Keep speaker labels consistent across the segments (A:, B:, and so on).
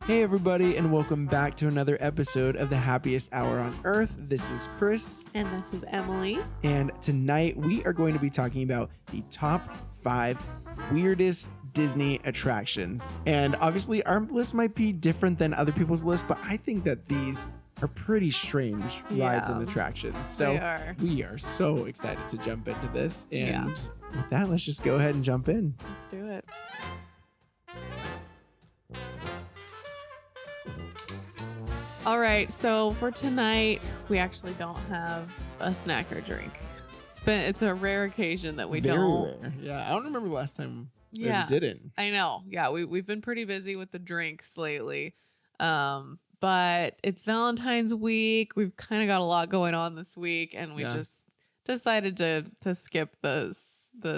A: Hey everybody, and welcome back to another episode of the happiest hour on earth. This is Chris.
B: And this is Emily.
A: And tonight we are going to be talking about the top 5 weirdest Disney attractions. And obviously our list might be different than other people's list, but I think that these are pretty strange rides and attractions. So we are so excited to jump into this. And with that, let's just go ahead and jump in.
B: Let's do it. All right, so for tonight, we actually don't have a snack or drink. It's a rare occasion that we don't.
A: Rare. Yeah, I don't remember the last time we didn't.
B: I know. Yeah, we've been pretty busy with the drinks lately. But it's Valentine's week. We've kind of got a lot going on this week, and we just decided to skip the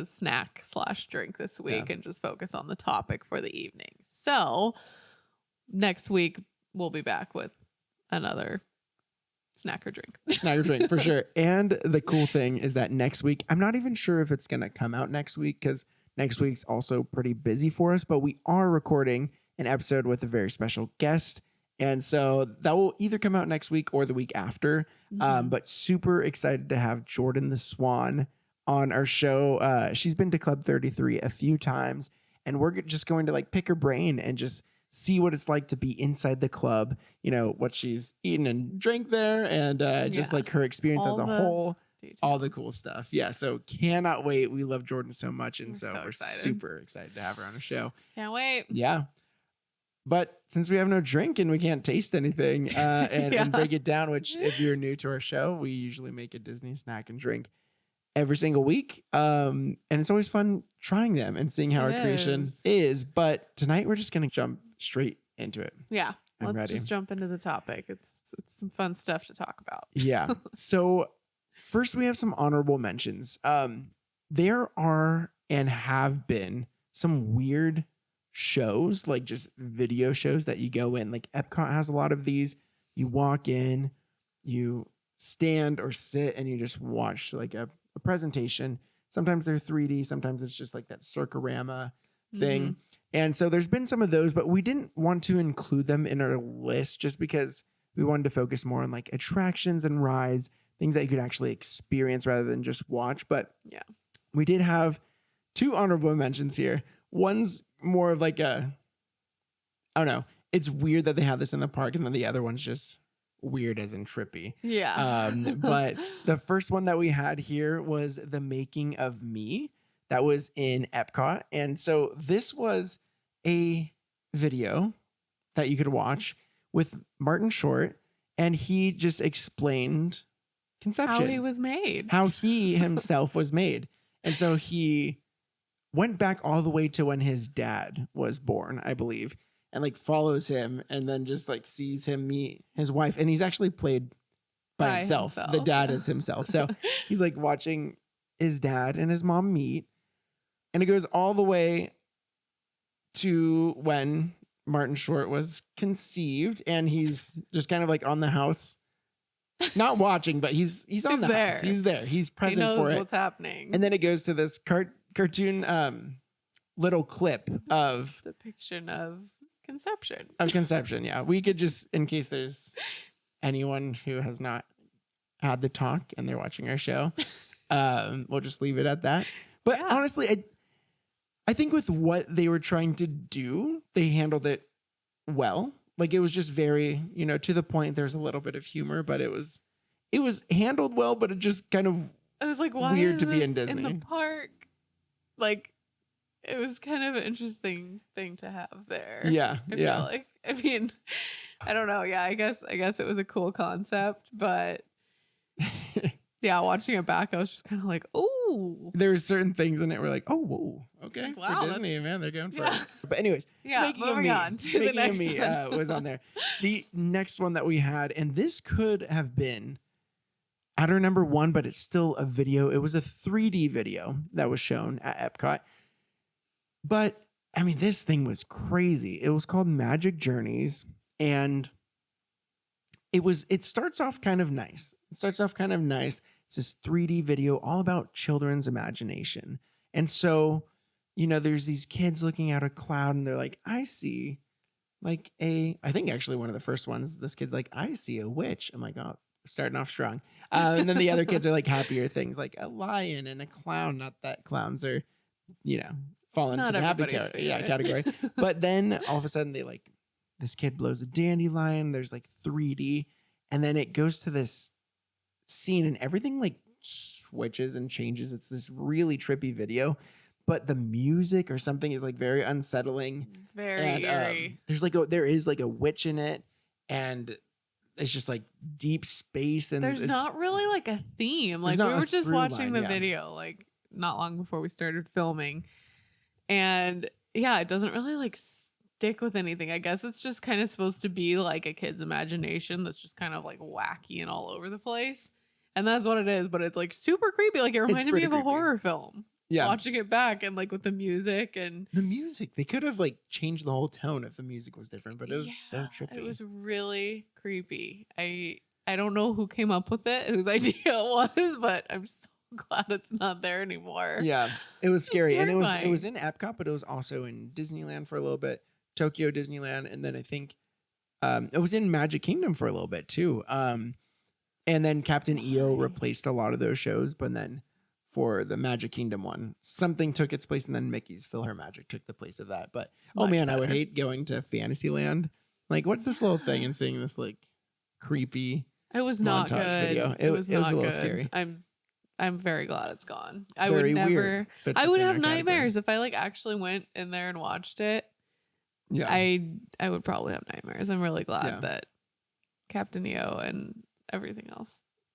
B: snack / drink this week and just focus on the topic for the evening. So next week we'll be back with another snack or drink
A: for sure. And the cool thing is that next week, I'm not even sure if it's going to come out next week because next week's also pretty busy for us, but we are recording an episode with a very special guest. And so that will either come out next week or the week after. But super excited to have Jordan the Swan on our show. She's been to Club 33 a few times, and we're just going to pick her brain and just see what it's like to be inside the club, what she's eaten and drank there, and just her experience as a whole, all the cool stuff. Yeah, so cannot wait. We love Jordan so much, and so we're super excited to have her on the show.
B: Can't wait.
A: Yeah. But since we have no drink and we can't taste anything and break it down, which if you're new to our show, we usually make a Disney snack and drink every single week. And it's always fun trying them and seeing how our creation is. But tonight we're just going to jump straight into it.
B: Yeah. Let's just jump into the topic. It's some fun stuff to talk about.
A: Yeah. So first we have some honorable mentions. There are and have been some weird shows, just video shows that you go in. Epcot has a lot of these. You walk in, you stand or sit, and you just watch a presentation. Sometimes they're 3D, sometimes it's just that Circarama thing. And so there's been some of those, but we didn't want to include them in our list just because we wanted to focus more on attractions and rides, things that you could actually experience rather than just watch. But we did have 2 honorable mentions here. One's more of I don't know. It's weird that they have this in the park, and then the other one's just weird as in trippy.
B: Yeah.
A: But the first one that we had here was The Making of Me. That was in Epcot. And so this was a video that you could watch with Martin Short, and he just explained conception.
B: How he was made.
A: How he himself was made. And so he went back all the way to when his dad was born, I believe, and follows him and then just sees him meet his wife. And he's actually played by himself. The dad is himself. So he's watching his dad and his mom meet. And it goes all the way to when Martin Short was conceived, and he's just kind of on the house, not watching, but he's on the
B: there.
A: house. He's there. He's present
B: he knows
A: for it.
B: What's happening?
A: And then it goes to this cartoon little clip of
B: depiction of conception.
A: Yeah, we could just, in case there's anyone who has not had the talk and they're watching our show, we'll just leave it at that. But honestly, I think with what they were trying to do, they handled it well. It was just very, to the point. There's a little bit of humor, but it was handled well, but it just kind of
B: why
A: weird
B: is
A: to be
B: this
A: in Disney.
B: in the park. It was kind of an interesting thing to have there.
A: Yeah.
B: I mean, I don't know. Yeah, I guess it was a cool concept, but watching it back, I was just kind of oh.
A: There were certain things in it where oh, whoa, okay.
B: Wow,
A: for Disney, man, they're going for it. But anyways,
B: moving on to the next one.
A: Was on there. The next one that we had, and this could have been at our number 1, but it's still a video. It was a 3D video that was shown at Epcot. But I mean, this thing was crazy. It was called Magic Journeys, and it starts off kind of nice. It's this 3D video all about children's imagination. And so, there's these kids looking at a cloud, and they're I see like I think actually one of the first ones, this kid's like, I see a witch. I'm like, oh, starting off strong. And then the other kids are like happier things, like a lion and a clown. Not that clowns are, fall into
B: Not
A: the happy
B: everybody's favorite.
A: category. But then all of a sudden they like, this kid blows a dandelion. There's like 3D. And then it goes to this scene and everything like switches and changes. It's this really trippy video. But the music or something is like very unsettling.
B: Very eerie.
A: There is like a witch in it, and it's just like deep space, and
B: there's not really like a theme. Like we were just watching the video like not long before we started filming, and yeah, it doesn't really like stick with anything. I guess it's just kind of supposed to be like a kid's imagination that's just kind of like wacky and all over the place, and that's what it is. But it's like super creepy. Like it reminded me of a horror film. Yeah. Watching it back and like with the music,
A: they could have like changed the whole tone if the music was different, but it was so trippy.
B: It was really creepy. I don't know who came up with it, whose idea it was, but I'm so glad it's not there anymore.
A: Yeah, it was scary, and it was in Epcot, but it was also in Disneyland for a little bit, Tokyo Disneyland, and then I think it was in Magic Kingdom for a little bit too. And then Captain EO replaced a lot of those shows, but then for the Magic Kingdom one, something took its place, and then Mickey's PhilharMagic took the place of that. But I would hate going to Fantasyland. Like, what's this little thing, and seeing this like creepy
B: it was not good
A: video. It was a little scary.
B: I'm very glad it's gone. I would never I would have nightmares if I like actually went in there and watched it. Yeah, I would probably have nightmares. I'm really glad that Captain EO and everything else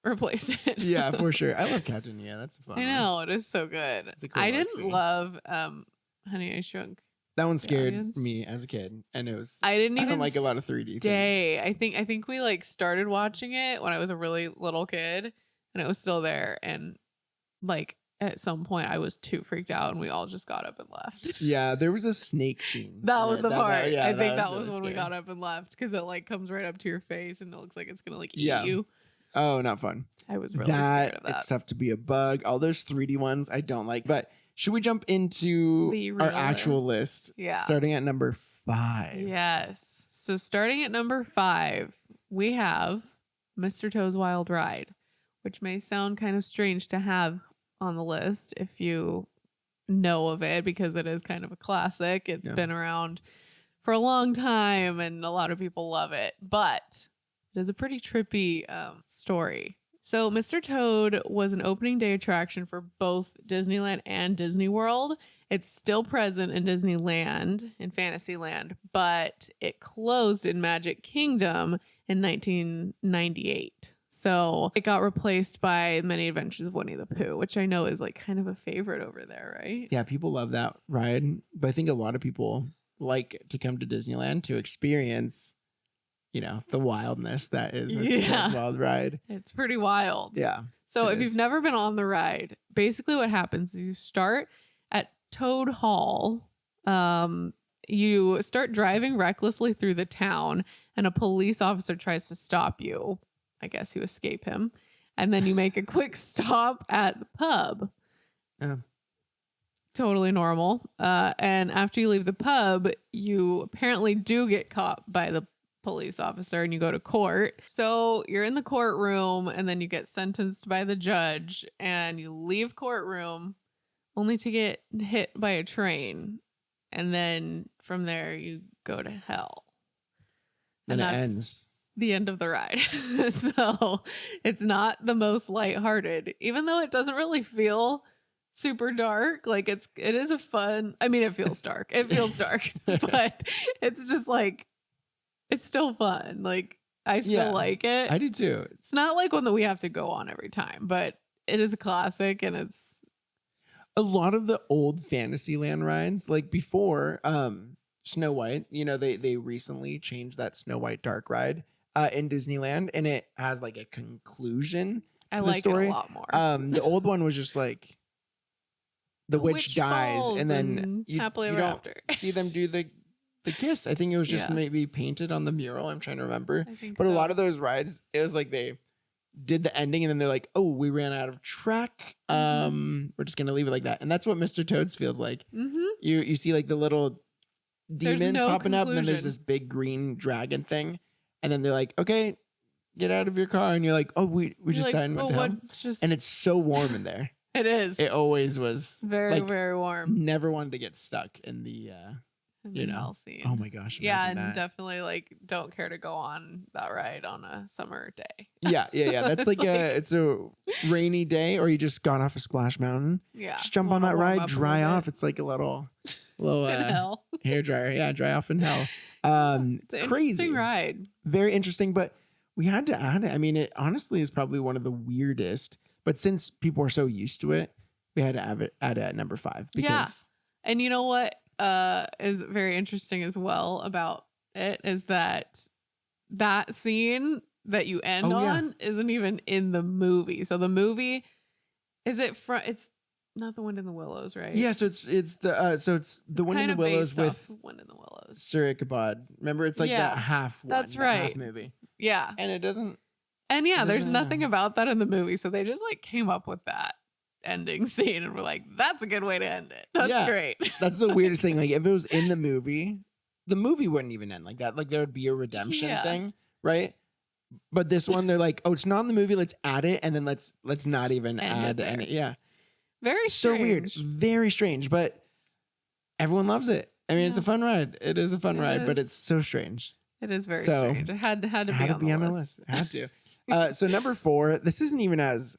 B: replaced it.
A: Yeah, for sure. I love Captain EO. That's a fun
B: I know, it is so good.
A: It's a cool
B: I didn't love Honey, I Shrunk.
A: That one scared me as a kid, and it was
B: I don't
A: like a lot of 3D
B: things. I think we like started watching it when I was a really little kid, and it was still there, and like at some point I was too freaked out and we all just got up and left.
A: Yeah, there was a snake scene.
B: That was the part. I think that was when we got up and left, because it like comes right up to your face and it looks like it's gonna like eat you.
A: Oh, not fun.
B: I was really scared of that.
A: It's tough to be a bug. All those 3D ones I don't like. But should we jump into our actual list?
B: Yeah.
A: Starting at number 5.
B: Yes. So starting at number 5, we have Mr. Toad's Wild Ride, which may sound kind of strange to have on the list if you know of it, because it is kind of a classic. It's been around for a long time and a lot of people love it. But it is a pretty trippy story. So Mr. Toad was an opening day attraction for both Disneyland and Disney World. It's still present in Disneyland, in Fantasyland, but it closed in Magic Kingdom in 1998. So it got replaced by Many Adventures of Winnie the Pooh, which I know is like kind of a favorite over there, right?
A: Yeah, people love that ride. But I think a lot of people like to come to Disneyland to experience the wildness that is Mr. Toad's Wild Ride.
B: It's pretty wild.
A: Yeah.
B: So if you've never been on the ride, basically what happens is you start at Toad Hall. You start driving recklessly through the town, and a police officer tries to stop you. I guess you escape him. And then you make a quick stop at the pub. Totally normal. And after you leave the pub, you apparently do get caught by the police officer and you go to court. So you're in the courtroom, and then you get sentenced by the judge, and you leave courtroom only to get hit by a train. And then from there you go to hell.
A: And it ends.
B: The end of the ride. So it's not the most lighthearted, even though it doesn't really feel super dark. Like it is a fun, it feels dark. It feels dark, but it's just like, it's still fun. Like I still like it.
A: I do too.
B: It's not like one that we have to go on every time, but it is a classic, and it's
A: a lot of the old Fantasyland rides, like before Snow White, they recently changed that Snow White dark ride in Disneyland, and it has like a conclusion.
B: I like
A: story.
B: It a lot more.
A: The old one was just like the witch dies, and then you don't see them do the kiss. I think it was just maybe painted on the mural. I'm trying to remember. But a lot of those rides, it was like they did the ending and then they're like, oh, we ran out of track. We're just gonna leave it like that. And that's what Mr. Toad's feels like. You see like the little demons
B: no
A: popping up, and then there's
B: conclusion.
A: this big green dragon thing, and then they're like, okay, get out of your car, and you're like, oh, we
B: You're
A: just
B: like,
A: died and went to hell. And it's so warm in there.
B: It is.
A: It always was
B: Very,
A: like,
B: very warm.
A: never wanted to get stuck in the you know,
B: hell scene.
A: oh my gosh,
B: Yeah,
A: imagine
B: and
A: that.
B: definitely like don't care to go on that ride on a summer day.
A: Yeah. That's
B: It's
A: like,
B: like-
A: it's a rainy day, or you just got off a Splash Mountain.
B: Yeah.
A: Just jump on
B: wanna
A: that
B: warm
A: ride,
B: up a
A: dry
B: little
A: off.
B: bit.
A: It's like a little
B: In hell.
A: hair dryer. Yeah, dry off in hell.
B: It's an
A: Crazy
B: interesting ride.
A: very interesting, but we had to add it. I mean, it honestly is probably one of the weirdest, but since people are so used to it, we had to add it at number 5 because
B: Yeah. And you know what is very interesting as well about it is that scene that you end on isn't even in the movie. So the movie it's not the Wind in the Willows, right?
A: yeah, so it's the Wind in the Willows with
B: Wind in the Willows.
A: Sir Ichabod. Remember, it's like that half one,
B: That's
A: that half
B: right.
A: movie,
B: Yeah.
A: and it doesn't.
B: And yeah,
A: It
B: there's
A: doesn't-
B: nothing about that in the movie. So they just like came up with that ending scene and we're like, that's a good way to end it. That's
A: Yeah.
B: great.
A: That's the weirdest thing. Like if it was in the movie wouldn't even end like that. Like there would be a redemption
B: Yeah.
A: thing, right? But this one, they're like, oh, it's not in the movie. Let's add it, and then let's not even
B: End it
A: add
B: there.
A: any. Yeah,
B: Very
A: so weird,
B: strange.
A: very strange. But everyone loves it. I mean, it's a
B: Yeah.
A: fun ride. It is a fun
B: It
A: ride, but
B: is.
A: it's so strange.
B: It is very
A: So,
B: strange. It had to
A: It
B: be,
A: had to be on
B: the
A: the
B: list.
A: list. Had to. So number 4, this isn't even as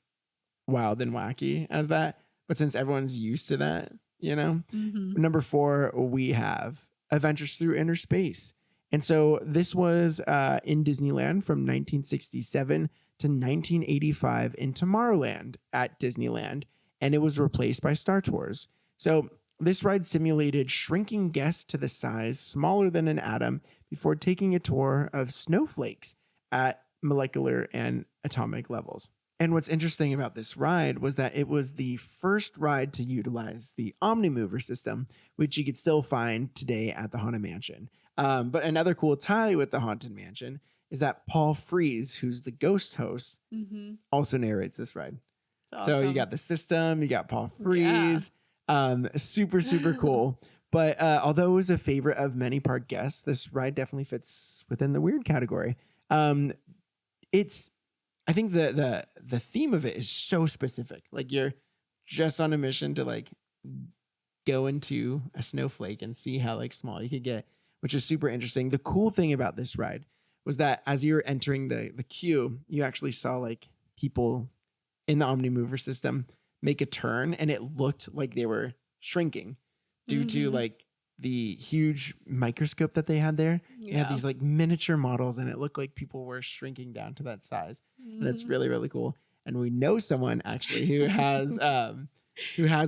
A: wild and wacky as that, but since everyone's used to that, you know.
B: Mhm.
A: Number 4, we have Adventures Through Inner Space. And so this was in Disneyland from 1967 to 1985 in Tomorrowland at Disneyland. And it was replaced by Star Tours. So this ride simulated shrinking guests to the size smaller than an atom before taking a tour of snowflakes at molecular and atomic levels. And what's interesting about this ride was that it was the first ride to utilize the Omnimover system, which you could still find today at the Haunted Mansion. But another cool tie with the Haunted Mansion is that Paul Frees, who's the ghost host,
B: Mhm.
A: also narrates this ride.
B: It's
A: So you
B: awesome.
A: got the system, you got Paul
B: Yeah.
A: Frees. Super, super cool. But although it was a favorite of many park guests, this ride definitely fits within the weird category. I think the theme of it is so specific. Like you're just on a mission to like go into a snowflake and see how like small you could get, which is super interesting. The cool thing about this ride was that as you were entering the queue, you actually saw like people in the Omnimover system make a turn, and it looked like they were shrinking due to
B: Mhm.
A: like the huge microscope that they had there. They had these like miniature models, and it looked like people were shrinking down to that size. And it's
B: Mhm.
A: really, really cool. And we know someone actually who has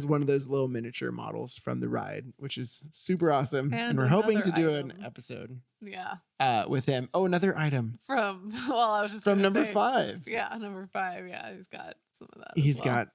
A: one of those little miniature models from the ride, which is super awesome. And
B: And
A: we're hoping to
B: another
A: do an
B: item.
A: episode
B: Yeah.
A: with him. Oh, another item
B: From I was just
A: from
B: gonna
A: number
B: say,
A: 5.
B: Yeah, number 5. Yeah, he's got some of that.
A: He's got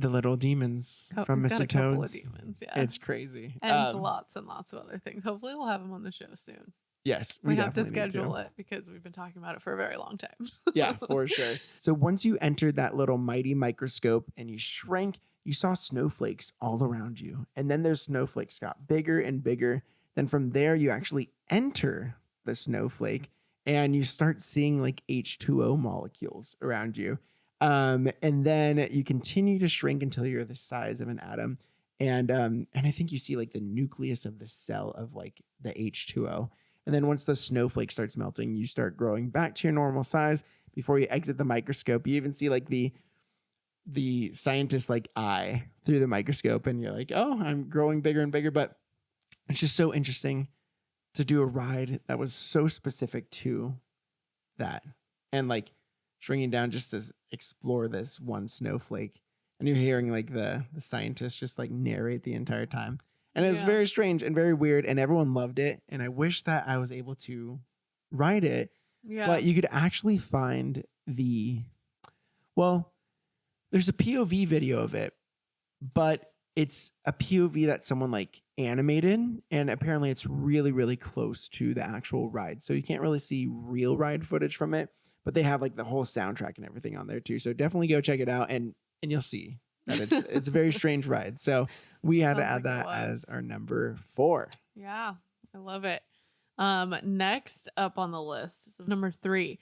A: the little demons from
B: he's got
A: Mr.
B: a couple of
A: Toad's.
B: demons. Yeah,
A: It's crazy.
B: and lots of other things. Hopefully, we'll have him on the show soon.
A: Yes,
B: We have to
A: definitely need
B: schedule it because we've been talking about it for a very long time.
A: Yeah, for sure. So once you entered that little mighty microscope and you shrank, you saw snowflakes all around you. And then those snowflakes got bigger and bigger. Then from there, you actually enter the snowflake and you start seeing like H2O molecules around you. And then you continue to shrink until you're the size of an atom. And I think you see like the nucleus of the cell of like the H2O. And then once the snowflake starts melting, you start growing back to your normal size. Before you exit the microscope, you even see like the scientist like eye through the microscope, and you're like, oh, I'm growing bigger and bigger. But it's just so interesting to do a ride that was so specific to that, and like shrinking down just to explore this one snowflake. And you're hearing like the scientist just like narrate the entire time. And it was very strange and very weird, and everyone loved it. And I wish that I was able to ride it.
B: Yeah.
A: But you could actually find there's a POV video of it, but it's a POV that someone like animated, and apparently it's really, really close to the actual ride. So you can't really see real ride footage from it, but they have like the whole soundtrack and everything on there too. So definitely go check it out, and you'll see that it's a very strange ride. So we had to
B: Sounds
A: add
B: like it
A: that
B: was.
A: as our number 4.
B: Yeah. I love it. Next up on the list, so number 3,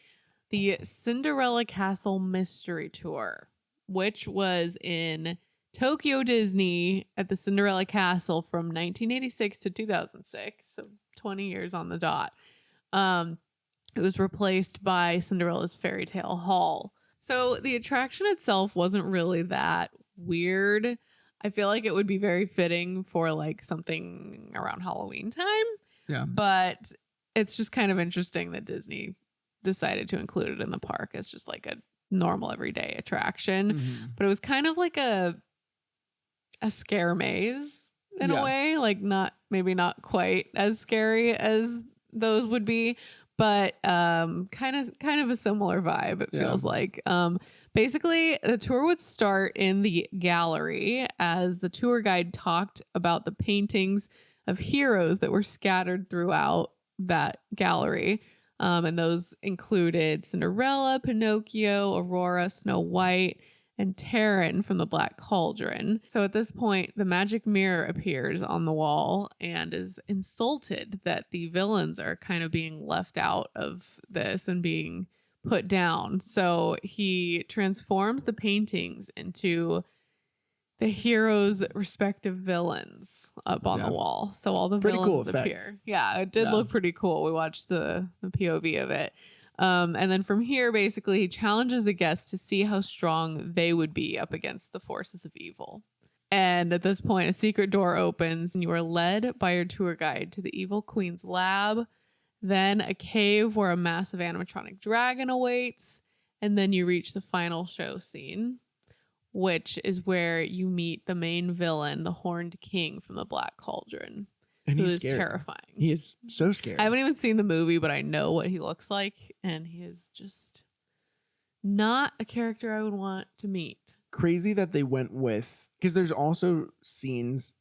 B: the Cinderella Castle Mystery Tour, which was in Tokyo Disney at the Cinderella Castle from 1986 to 2006, so 20 years on the dot. It was replaced by Cinderella's Fairy Tale Hall. So the attraction itself wasn't really that weird. I feel like it would be very fitting for like something around Halloween time.
A: Yeah.
B: But it's just kind of interesting that Disney decided to include it in the park as just like a normal everyday attraction.
A: Mm-hmm.
B: But it was kind of like a scare maze in a way, like maybe not quite as scary as those would be, but kind of a similar vibe, it feels like. Basically, the tour would start in the gallery as the tour guide talked about the paintings of heroes that were scattered throughout that gallery. And those included Cinderella, Pinocchio, Aurora, Snow White, and Taryn from the Black Cauldron. So at this point, the magic mirror appears on the wall and is insulted that the villains are kind of being left out of this and being put down. So he transforms the paintings into the heroes' respective villains up on the wall. So all the villains appear. Yeah, it did look pretty cool. We watched the POV of it. And then from here, basically, he challenges the guests to see how strong they would be up against the forces of evil. And at this point, a secret door opens and you are led by your tour guide to the evil queen's lab, then a cave where a massive animatronic dragon awaits, and then you reach the final show scene, which is where you meet the main villain, the Horned King from the Black Cauldron.
A: And
B: he's terrifying.
A: He is so scary.
B: I haven't even seen the movie, but I know what he looks like. And he is just not a character I would want to meet.
A: Crazy that they went with, because there's also scenes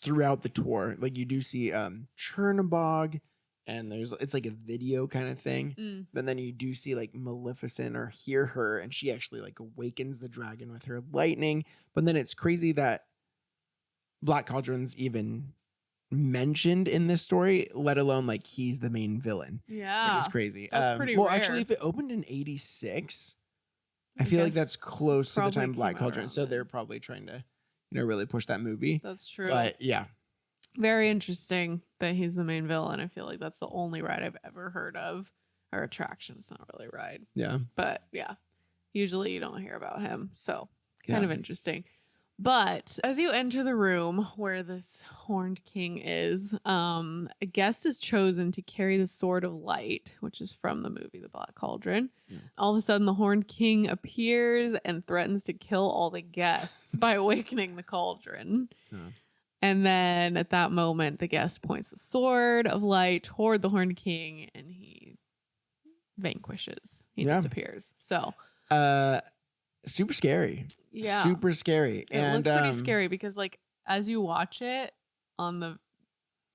A: throughout the tour. Like you do see Chernobog, and it's like a video kind of thing. But then you do see like Maleficent or hear her, and she actually like awakens the dragon with her lightning. But then it's crazy that Black Cauldron's even mentioned in this story, let alone like he's the main villain.
B: Yeah,
A: which is crazy.
B: That's pretty rare.
A: Actually, if it opened in 86, I feel like that's close to the time Black Cauldron. So they're probably trying to, really push that movie.
B: That's true.
A: But yeah,
B: very interesting that he's the main villain. I feel like that's the only ride I've ever heard of, or attraction. It's not really a ride.
A: Yeah,
B: but yeah, usually you don't hear about him. So kind of interesting. But as you enter the room where this Horned King is, a guest is chosen to carry the Sword of Light, which is from the movie The Black Cauldron. Yeah. All of a sudden, the Horned King appears and threatens to kill all the guests by awakening the cauldron. Yeah. And then at that moment, the guest points the Sword of Light toward the Horned King and he vanquishes. He disappears. So,
A: super scary.
B: Yeah.
A: Super scary.
B: It looked pretty scary because like as you watch it on the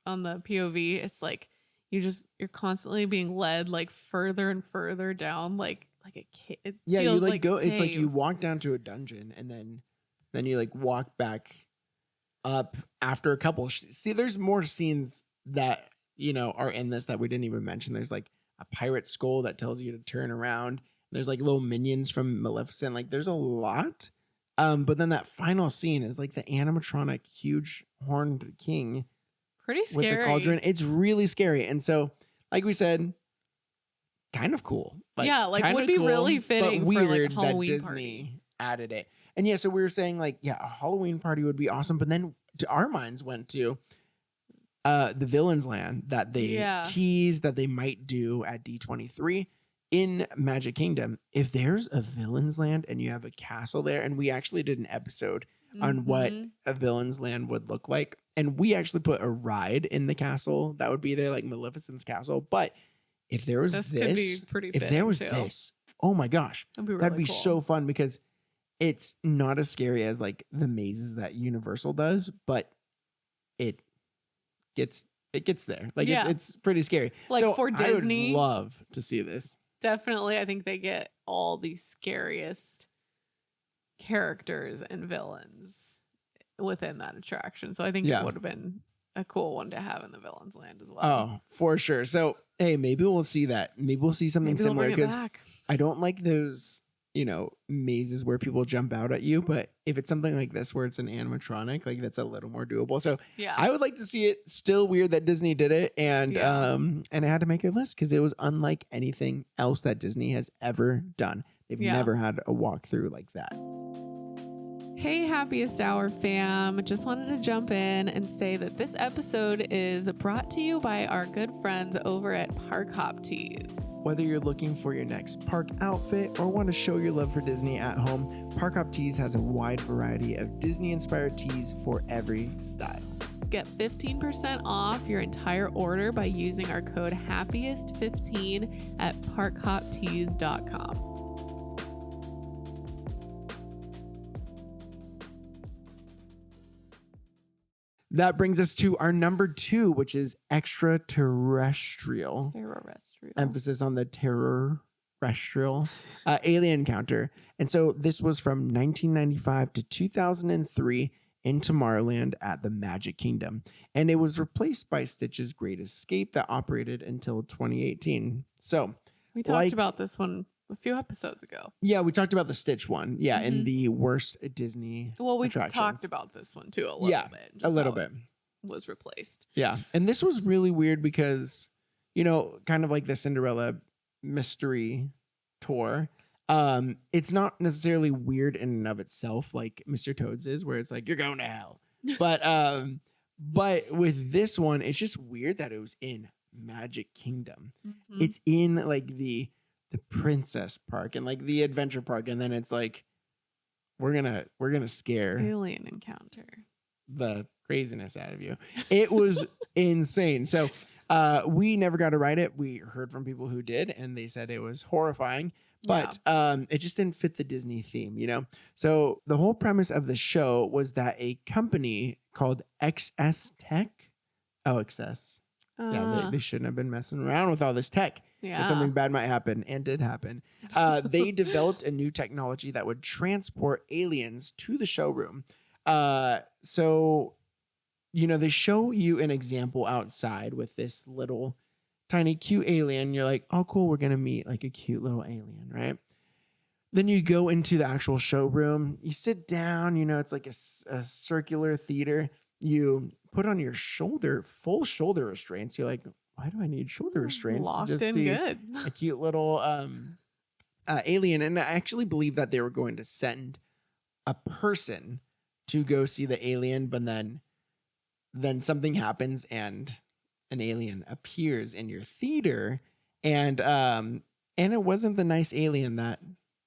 B: POV, it's like you're constantly being led like further and further down like a cave.
A: Yeah, you like go it's like you walk down to a dungeon and then you like walk back up after a couple. See, there's more scenes that are in this that we didn't even mention. There's like a pirate skull that tells you to turn around. There's like little minions from Maleficent. Like there's a lot. But then that final scene is like the animatronic huge horned king.
B: Pretty scary.
A: With the cauldron. It's really scary. And so, like we said, kind of cool.
B: Like, yeah, like would be cool, really fitting
A: but weird
B: for like a Halloween
A: that Disney
B: party.
A: Added it. And yeah, so we were saying like, yeah, a Halloween party would be awesome. But then our minds went to the Villains Land that they teased that they might do at D23. In Magic Kingdom, if there's a Villains Land and you have a castle there, and we actually did an episode on what a Villains Land would look like, and we actually put a ride in the castle that would be there, like Maleficent's castle. But if there was this, oh my gosh, that'd be cool. So fun because it's not as scary as like the mazes that Universal does, but it gets there. Like it's pretty scary.
B: Like so for Disney,
A: I would love to see this.
B: Definitely, I think they get all the scariest characters and villains within that attraction. So I think it would have been a cool one to have in the Villains Land as well.
A: Oh, for sure. So, hey, maybe we'll see that. Maybe we'll see something
B: Maybe they'll
A: similar
B: bring it
A: because
B: back.
A: I don't like those, mazes where people jump out at you. But if it's something like this where it's an animatronic, like that's a little more doable. So
B: Yeah.
A: I would like to see it. Still weird that Disney did it, and I had to make a list because it was unlike anything else that Disney has ever done. They've never had a walkthrough like that.
B: Hey, Happiest Hour fam. Just wanted to jump in and say that this episode is brought to you by our good friends over at Park Hop Tees.
A: Whether you're looking for your next park outfit or want to show your love for Disney at home, Park Hop Tees has a wide variety of Disney-inspired tees for every style.
B: Get 15% off your entire order by using our code HAPPIEST15 at parkhoptees.com.
A: That brings us to our number 2, which is extraterrestrial.
B: Terrestrial.
A: Emphasis on the terrestrial alien encounter. And so this was from 1995 to 2003 in Tomorrowland at the Magic Kingdom. And it was replaced by Stitch's Great Escape that operated until 2018. So
B: we talked about this one a few episodes ago.
A: Yeah, we talked about the Stitch one. Yeah, in the worst Disney attractions.
B: Talked about this one too a little bit.
A: A little bit.
B: Was replaced.
A: Yeah, and this was really weird because, kind of like the Cinderella mystery tour. It's not necessarily weird in and of itself like Mr. Toad's is, where it's like, you're going to hell. But with this one, it's just weird that it was in Magic Kingdom.
B: Mm-hmm.
A: It's in like the Princess Park and like the Adventure Park, and then it's like we're gonna scare
B: alien encounter
A: the craziness out of you. It was insane. So we never got to ride it. We heard from people who did, and they said it was horrifying, but it just didn't fit the Disney theme, So the whole premise of the show was that a company called XS Tech, XS. Yeah, they shouldn't have been messing around with all this tech. Yeah. Something bad might happen, and did happen. They developed a new technology that would transport aliens to the showroom. So, they show you an example outside with this little tiny cute alien. You're like, oh, cool, we're going to meet like a cute little alien, right? Then you go into the actual showroom. You sit down, it's like a circular theater. You put on your full shoulder restraints. You're like, why do I need shoulder restraints
B: Locked
A: to just
B: in
A: see
B: good.
A: a cute little alien? And I actually believe that they were going to send a person to go see the alien, but then something happens and an alien appears in your theater, and it wasn't the nice alien that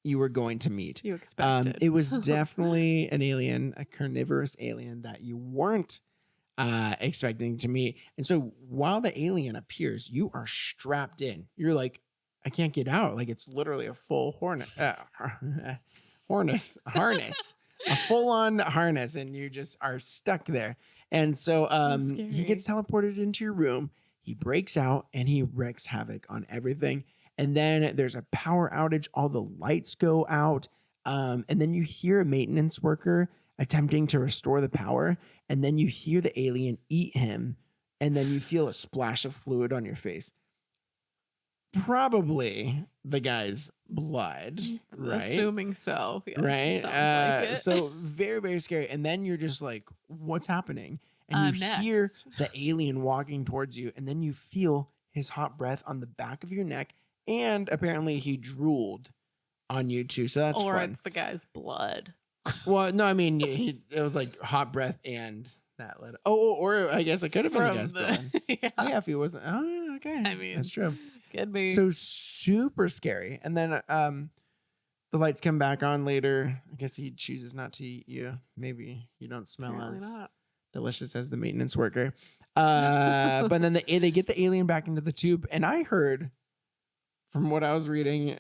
A: you were going to meet.
B: You expected.
A: It was definitely an alien, a carnivorous alien that you weren't expecting to meet. And so while the alien appears, you are strapped in. You're like, I can't get out. Like, it's literally a full harness, a full-on harness, and you just are stuck there. And so he gets teleported into your room. He breaks out and he wreaks havoc on everything. And then there's a power outage. All the lights go out. And then you hear a maintenance worker attempting to restore the power. And then you hear the alien eat him. And then you feel a splash of fluid on your face. Probably the guy's blood, right?
B: Assuming so. Yeah,
A: right?
B: Like it.
A: So very, very scary. And then you're just like, what's happening? And you hear the alien walking towards you. And then you feel his hot breath on the back of your neck. And apparently he drooled on you too. So that's
B: or
A: fun.
B: It's the guy's blood.
A: Well, no, I mean, it was like hot breath and that led. Or I guess it could have been the guy's blood. Yeah, if he wasn't. Oh, okay.
B: I mean,
A: that's true.
B: Could be.
A: So super scary. And then the lights come back on later. I guess he chooses not to eat you. Maybe you don't smell
B: Apparently
A: as
B: not.
A: delicious as the maintenance worker. But then they get the alien back into the tube. And I heard, from what I was reading,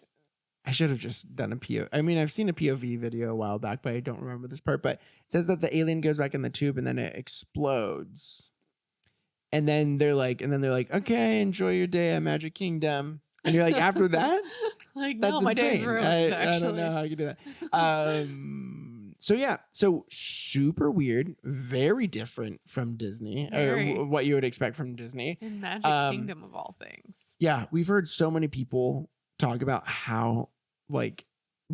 A: I should have just done a POV. I mean, I've seen a POV video a while back, but I don't remember this part. But it says that the alien goes back in the tube and then it explodes. And then they're like, okay, enjoy your day at Magic Kingdom. And you're like, after that?
B: Like,
A: That's
B: no, my
A: insane.
B: day's ruined.
A: I don't know how you can do that. So super weird, very different from Disney,
B: Very.
A: or what you would expect from Disney.
B: In Magic Kingdom of all things.
A: Yeah, we've heard so many people talk about how like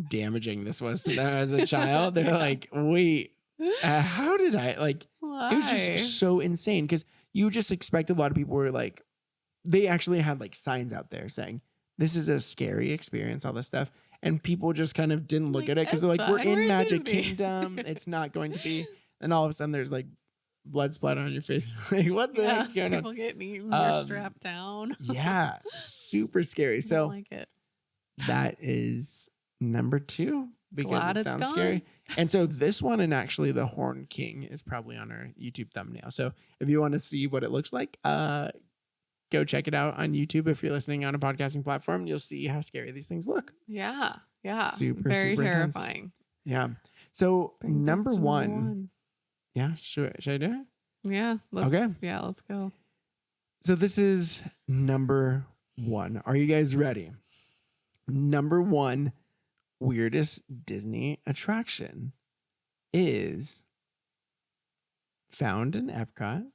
A: damaging this was to them as a child. They're like, wait, how did I like?
B: Why?
A: It was just so insane because you just expect a lot of people were like, they actually had like signs out there saying this is a scary experience, all this stuff. And people just kind of didn't look at it because they're like, we're in Magic Kingdom. It's not going to be. And all of a sudden there's like blood splatter on your face. Like, what the heck's going on?
B: People getting eaten, you're strapped down.
A: Yeah, super scary. So
B: like it.
A: That is number 2 because
B: Glad
A: it sounds
B: gone.
A: scary. And so this one, and actually the Horn King, is probably on our YouTube thumbnail. So if you want to see what it looks like, go check it out on YouTube. If you're listening on a podcasting platform, you'll see how scary these things look.
B: Yeah.
A: Super
B: terrifying.
A: Intense. Yeah. So
B: Brings us
A: number
B: to
A: one. Yeah. Should I do it?
B: Yeah.
A: Okay.
B: Yeah, let's go.
A: So this is number 1. Are you guys ready? Number 1 weirdest Disney attraction is found in Epcot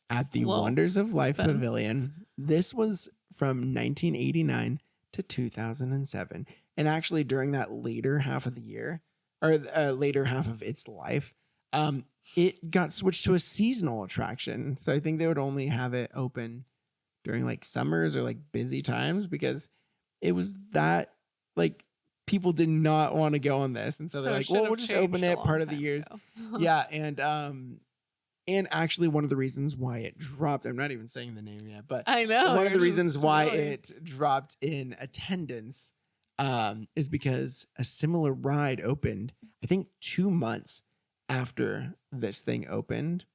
A: at the Wonders of Life Pavilion. This was from 1989 to 2007. And actually during that later half of the year, or later half of its life, it got switched to a seasonal attraction. So I think they would only have it open during like summers or like busy times because it was that like people did not want to go on this. And so they're like, well, we'll just open it part of the years. Yeah. And actually one of the reasons why it dropped, I'm not even saying the name yet, but
B: I know
A: one of the reasons why it dropped in attendance is because a similar ride opened, I think 2 months after this thing opened.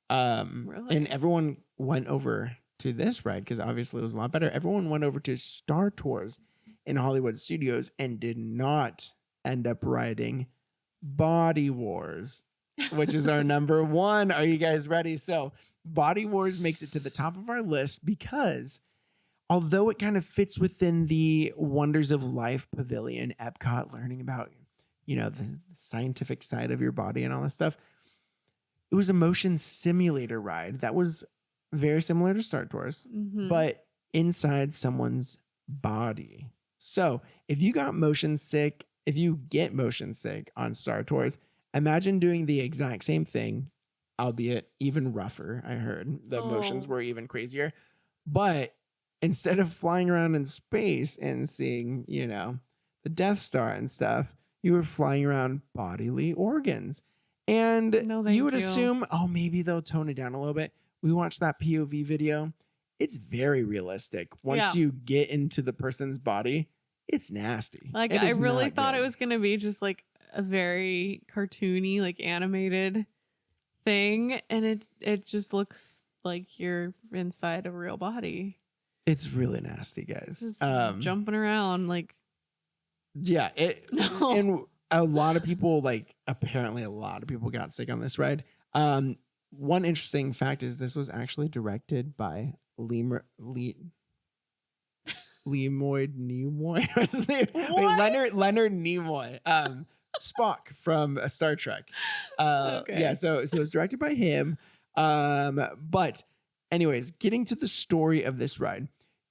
B: Really?
A: And everyone went over to this ride because obviously it was a lot better. Everyone went over to Star Tours in Hollywood Studios and did not end up riding Body Wars, which is our number 1. Are you guys ready? So Body Wars makes it to the top of our list because although it kind of fits within the Wonders of Life Pavilion, Epcot, learning about, the scientific side of your body and all this stuff, it was a motion simulator ride that was very similar to Star Tours, but inside someone's body. So if you get motion sick on Star Tours, imagine doing the exact same thing, albeit even rougher. I heard the motions were even crazier, but instead of flying around in space and seeing, the Death Star and stuff, you were flying around bodily organs. And you would assume, maybe they'll tone it down a little bit. We watched that POV video. It's very realistic. Once you get into the person's body, it's nasty.
B: Like, I really thought it was going to be just like a very cartoony, like animated thing. And it just looks like you're inside a real body.
A: It's really nasty, guys.
B: Just jumping around like.
A: Yeah. And a lot of people, apparently a lot of people got sick on this ride. One interesting fact is this was actually directed by Leonard Nimoy. What's his name? Wait, Leonard Nimoy. Spock from Star Trek.
B: Okay.
A: Yeah, so it was directed by him. But anyways, getting to the story of this ride,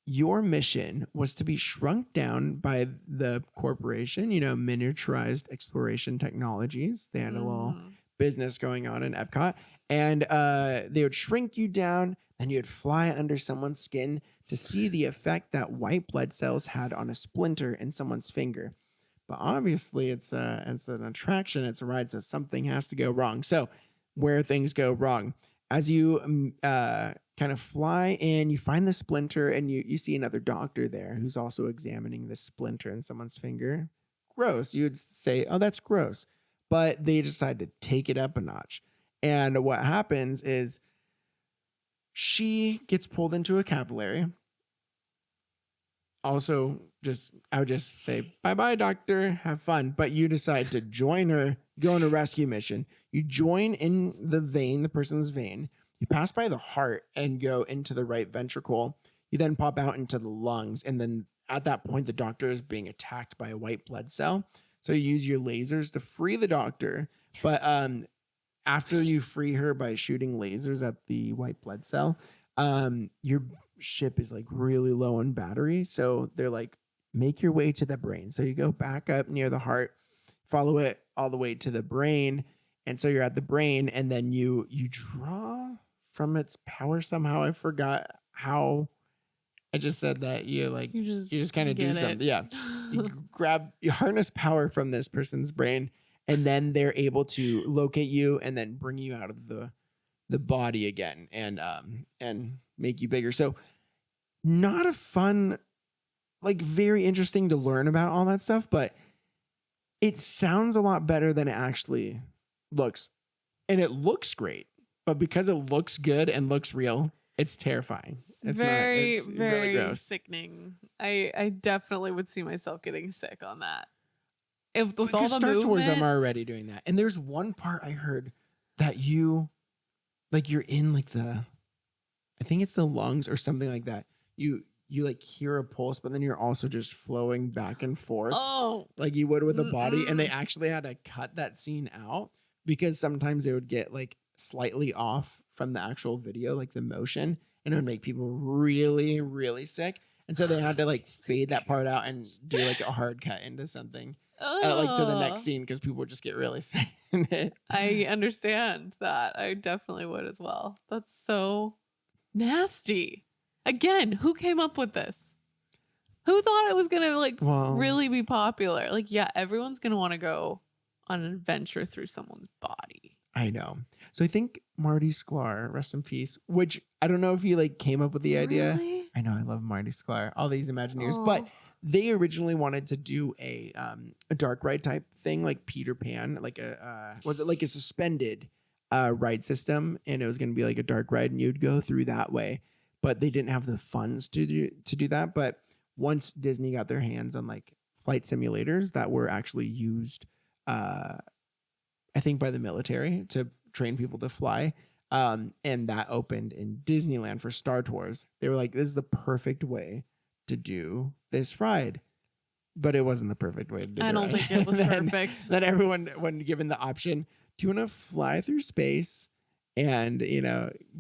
A: your mission was to be shrunk down by the corporation, Miniaturized Exploration Technologies. They had a little business going on in Epcot, and they would shrink you down, and you'd fly under someone's skin to see the effect that white blood cells had on a splinter in someone's finger. But obviously it's an attraction, it's a ride, so something has to go wrong. So where things go wrong, as you kind of fly in, you find the splinter, and you see another doctor there who's also examining the splinter in someone's finger. Gross. You'd say, oh, that's gross. But they decide to take it up a notch. And what happens is she gets pulled into a capillary. Also, I would just say, bye-bye, doctor. Have fun. But you decide to join her, go on a rescue mission. You join in the vein, the person's vein. You pass by the heart and go into the right ventricle. You then pop out into the lungs. And then at that point, the doctor is being attacked by a white blood cell. So you use your lasers to free the doctor. But after you free her by shooting lasers at the white blood cell, your ship is like really low on battery. So they're like, make your way to the brain. So you go back up near the heart, follow it all the way to the brain. And so you're at the brain, and then you draw from its power somehow. I forgot how. I just said that you just kind of do something. Yeah. You harness power from this person's brain, and then they're able to locate you and then bring you out of the body again and make you bigger. So not a fun, like very interesting to learn about all that stuff, but it sounds a lot better than it actually looks. And it looks great, but because it looks good and looks real, it's terrifying. It's
B: very
A: really gross.
B: sickening. I definitely would see myself getting sick on that. With all the
A: Star Tours, I'm
B: movement.
A: already doing that. And there's one part I heard that you're in like I think it's the lungs or something like that. You like hear a pulse, but then you're also just flowing back and forth.
B: Oh,
A: like you would with a body. And they actually had to cut that scene out because sometimes they would get like slightly off from the actual video, like the motion, and it would make people really, really sick. And so they had to like fade that part out and do like a hard cut into something like to the next scene because people would just get really sick in it.
B: I understand that. I definitely would as well. That's so nasty. Again, who came up with this? Who thought it was gonna really be popular? Like, yeah, everyone's gonna want to go on an adventure through someone's body.
A: I know. So I think Marty Sklar, rest in peace, which I don't know if he like came up with the idea.
B: Really?
A: I know, I love Marty Sklar, all these Imagineers, but they originally wanted to do a dark ride type thing like Peter Pan, like was it like a suspended ride system, and it was going to be like a dark ride and you'd go through that way, but they didn't have the funds to do that. But once Disney got their hands on like flight simulators that were actually used, I think by the military to train people to fly, and that opened in Disneyland for Star Tours, they were like, this is the perfect way to do this ride. But it wasn't the perfect way to do it.
B: I don't think it was perfect.
A: Then everyone, when given the option, do you want to fly through space and,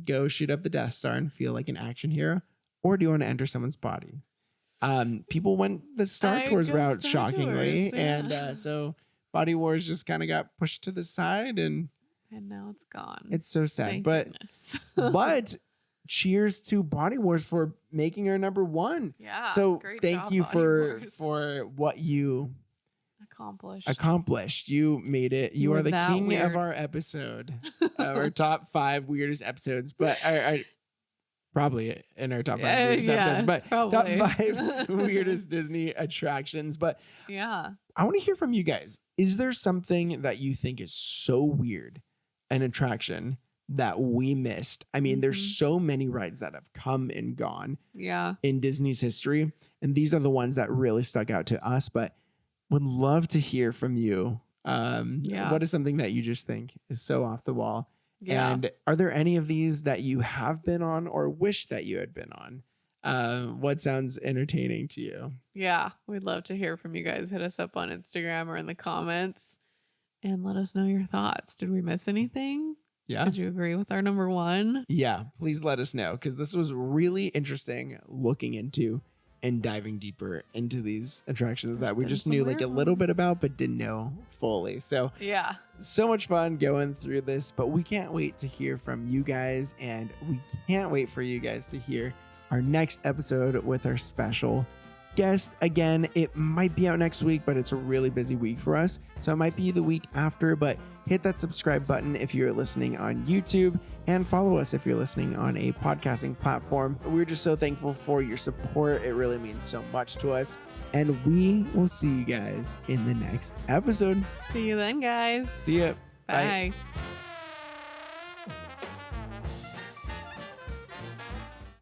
A: go shoot up the Death Star and feel like an action hero? Or do you want to enter someone's body? People went the Star Tours route, shockingly. And so Body Wars just kind of got pushed to the side, and
B: now it's gone.
A: It's so sad.
B: Thank
A: but
B: goodness.
A: but cheers to Body Wars for making her number one.
B: Yeah.
A: So
B: great
A: thank
B: job,
A: you
B: Body
A: for
B: Wars.
A: what you
B: accomplished.
A: You made it. You are the king
B: weird.
A: of our episode, of our top 5 weirdest episodes. But I probably in our top 5 weirdest episodes, but
B: probably.
A: top 5 weirdest Disney attractions. But
B: yeah,
A: I want to hear from you guys. Is there something that you think is so weird, an attraction that we missed? I mean, there's so many rides that have come and gone in Disney's history, and these are the ones that really stuck out to us, but would love to hear from you. What is something that you just think is so off the wall? Yeah. And are there any of these that you have been on or wish that you had been on? What sounds entertaining to you?
B: Yeah, we'd love to hear from you guys. Hit us up on Instagram or in the comments and let us know your thoughts. Did we miss anything?
A: Yeah.
B: Did you agree with our number 1?
A: Yeah, please let us know, because this was really interesting looking into and diving deeper into these attractions that we just knew like a little bit about but didn't know fully. So
B: yeah,
A: so much fun going through this, but we can't wait to hear from you guys, and we can't wait for you guys to hear our next episode with our special guest. Again, it might be out next week, but it's a really busy week for us, so it might be the week after. But hit that subscribe button if you're listening on YouTube, and follow us if you're listening on a podcasting platform. We're just so thankful for your support. It really means so much to us, and we will see you guys in the next episode.
B: See you then, guys.
A: See ya.
B: Bye.
A: Bye.